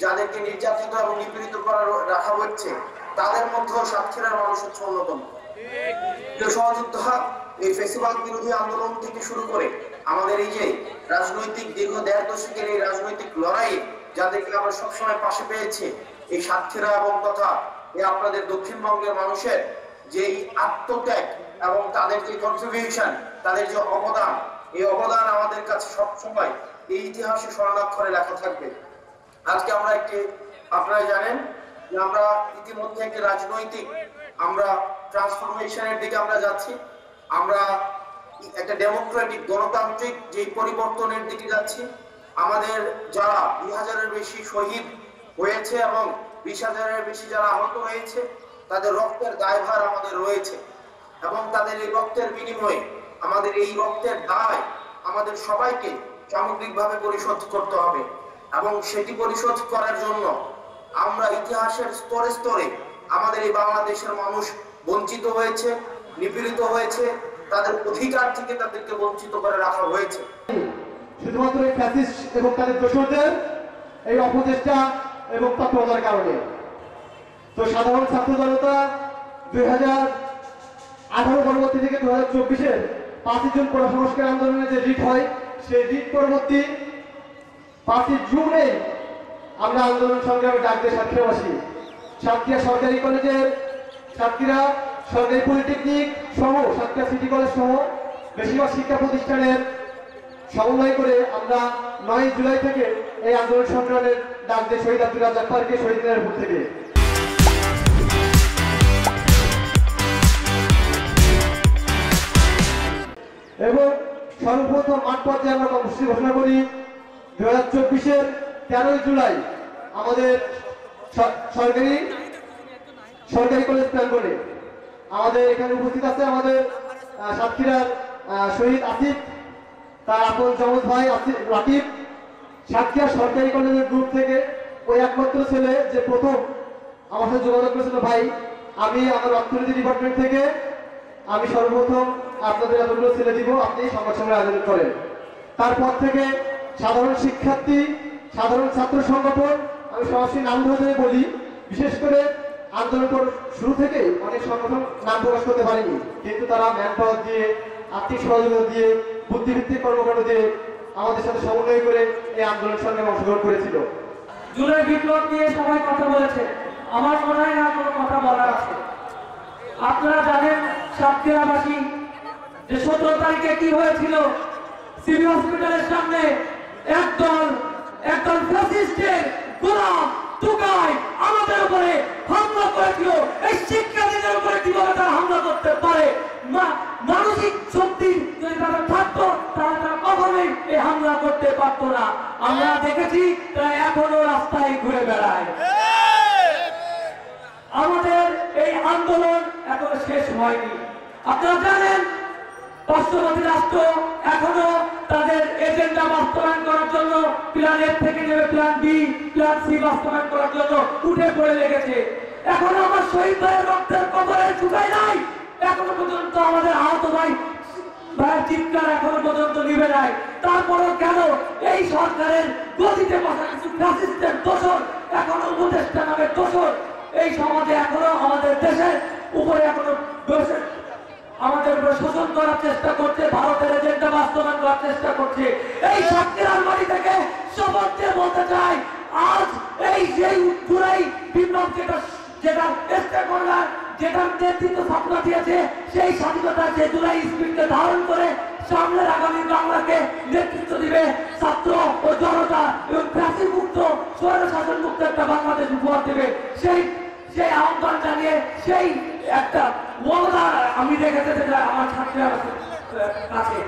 যাদেরকে নির্যাতিত এবং নিপীড়িত করা রাখা হচ্ছে, তাদের মধ্যেও সাতক্ষীরার মানুষ হচ্ছে অন্যতম। সহযোদ্ধা, এই ফেসিবাদ বিরোধী আন্দোলন থেকে শুরু করে আমাদের এই যে রাজনৈতিক দীর্ঘ 1.5 দশকের এই রাজনৈতিক লড়াইয়ে যাদেরকে আমরা সবসময় পাশে পেয়েছি, এই সাতক্ষীরা এবং তথা এই আপনাদের দক্ষিণবঙ্গের মানুষের যে আত্মত্যাগ এবং তাদের যে কন্ট্রিবিউশন, তাদের যে অবদান, এই অবদান আমাদের কাছে সবসময় এই ইতিহাসে স্বর্ণাক্ষরে লেখা থাকবে। আজকে আমরা আপনারা জানেন যে আমরা ইতিমধ্যে একটি রাজনৈতিক আমরা ট্রান্সফরমেশনের দিকে আমরা যাচ্ছি। আমরা একটা ডেমোক্রেটিক গণতান্ত্রিক যে পরিবর্তনের দিকে যাচ্ছি। আমাদের যারা 2000-এর বেশি শহীদ হয়েছে এবং 20,000-এর বেশি যারা আহত হয়েছে, তাদের রক্তের দায়ভার আমাদের রয়েছে এবং তাদের এই রক্তের বিনিময়ে আমাদের এই রক্তের দায় আমাদের সবাইকে সামগ্রিকভাবে পরিশোধ করতে হবে এবং সেটি পরিশোধ করার জন্য আমরা ইতিহাসের স্তরে স্তরে আমাদের এই বাংলাদেশের মানুষ বঞ্চিত হয়েছে, নিপীড়িত হয়েছে, তাদের অধিকার থেকে তাদেরকে বঞ্চিত করে রাখা হয়েছে। শুধুমাত্র এই ফ্যাসিস্ট এবং তাদের দোসরদের এই অপচেষ্টা এবং তৎপরতার কারণে। তো সাধারণ ছাত্র জনতা 2018 পরবর্তী থেকে 2024-এর 5 জুন কোটা সংস্কার আন্দোলনে যে রিট হয়, সেই রিট পরবর্তী 5 জুনে আমরা আন্দোলন সংগ্রামে ডাক দিয়ে সাতক্ষীরাবাসী, সাতক্ষীরা সরকারি কলেজের, সাতক্ষীরা সরকারি পলিটেকনিক সহ সাতক্ষীরা সিটি কলেজ সহ বেশিরভাগ শিক্ষা প্রতিষ্ঠানের সমন্বয় করে আমরা 9 জুলাই থেকে এই আন্দোলন সংগ্রামের ডাক দিয়ে শহীদ আব্দুল রাজ্জাক পার্কে শহীদ মিনারের উপর থেকে এবং সর্বপ্রথম মাঠ পর্যায়ে আমরা কর্মসূচি ঘোষণা করি 2024-এর 13 জুলাই আমাদের সরকারি কলেজ প্রাঙ্গণে। আমাদের এখানে উপস্থিত আছে আমাদের সাতক্ষীরার শহীদ আসিফ, তার আপন জমজ ভাই রাকিব, সাতক্ষীরা সরকারি কলেজের গ্রুপ থেকে ওই একমাত্র ছেলে যে প্রথম আমার সাথে যোগাযোগ করেছিল, ভাই আমি আমার অর্থনীতি ডিপার্টমেন্ট থেকে আমি সর্বপ্রথম আপনাদের এতগুলো ছেলে দিব, আপনি সংবাদ সম্মেলন আয়োজন করেন। তারপর থেকে সাধারণ শিক্ষার্থী, সাধারণ ছাত্র সংগঠন, আমি সরাসরি নাম ধরে বলি, বিশেষ করে আন্দোলন শুরু থেকেই অনেক সংগঠন নাম প্রকাশ করতে পারেনি, কিন্তু তারা ম্যান পাওয়ার দিয়ে, আর্থিক সহযোগিতা দিয়ে, বুদ্ধিভিত্তিক কর্মকাণ্ড দিয়ে আমাদের সাথে সমন্বয় করে এই আন্দোলন সংগ্রামে অংশগ্রহণ করেছিল। জুলাই বিপ্লব নিয়ে সবাই কথা বলেছে, আমার মনে হয় না কোনো কথা বলার আছে। আপনারা জানেন সাতক্ষীরাবাসী যে 17 তারিখে কি হয়েছিল, সিভিল হসপিটালের সামনে একদল ফ্যাসিস্টের গোলাম টুকাই আমাদের উপরে হামলা করেছিল। এই শিক্ষার্থীদের উপরে কিভাবে তারা হামলা করতে পারে? মানসিক শক্তি যদি তারা থাকতো তাহলে তারা কখনোই এই হামলা করতে পারতো না। আমরা দেখেছি তারা এখনো রাস্তায় ঘুরে বেড়ায়। আমাদের এই আন্দোলন এখনো শেষ হয়নি। আপনারা জানেন রাষ্ট্রপতি রাষ্ট্র এখনো তাদের এজেন্ডা বাস্তবায়ন করার জন্য প্ল্যান এ থেকে নেমে প্ল্যান বি, প্ল্যান সি বাস্তবায়ন করার জন্য উঠে পড়ে লেগেছে। এখনো আমার শহীদ ভাইয়ের রক্তের কবরে শুকায় নাই, এখনো পর্যন্ত আমাদের আহত ভাইয়ের চিৎকার এখনো পর্যন্ত নিভে নাই। তারপরও কেন এই সরকারের গদিতে বসা কিছু ফ্যাসিস্টের দোষর, এখনো উপদেষ্টা নামে দোষর এই সমাজে, এখনো আমাদের দেশের উপরে এখনো আমাদের উপরে শোষণ করার চেষ্টা করছে, ভারতের এজেন্ডা বাস্তবায়ন করার চেষ্টা করছে। এই সাতক্ষীরার বাড়ি থেকে শপথ দিয়ে বলতে চাই, আজ এই সেই জুলাই বিপ্লব যেটার নেতৃত্ব ছাত্ররা দিয়েছে, সেই স্বাধীনতা যে জুলাই স্পিরিটকে ধারণ করে সামনের আগামী বাংলাকে নেতৃত্ব দিবে ছাত্র ও জনতা এবং ফ্যাসি মুক্ত, স্বৈর শাসন মুক্ত একটা বাংলাদেশ উপহার দেবে। সেই আহ্বান জানিয়ে সেই একটা ওয়াদা আমি রেখে যেতে চাই আমার ছাত্রীরা কাছে।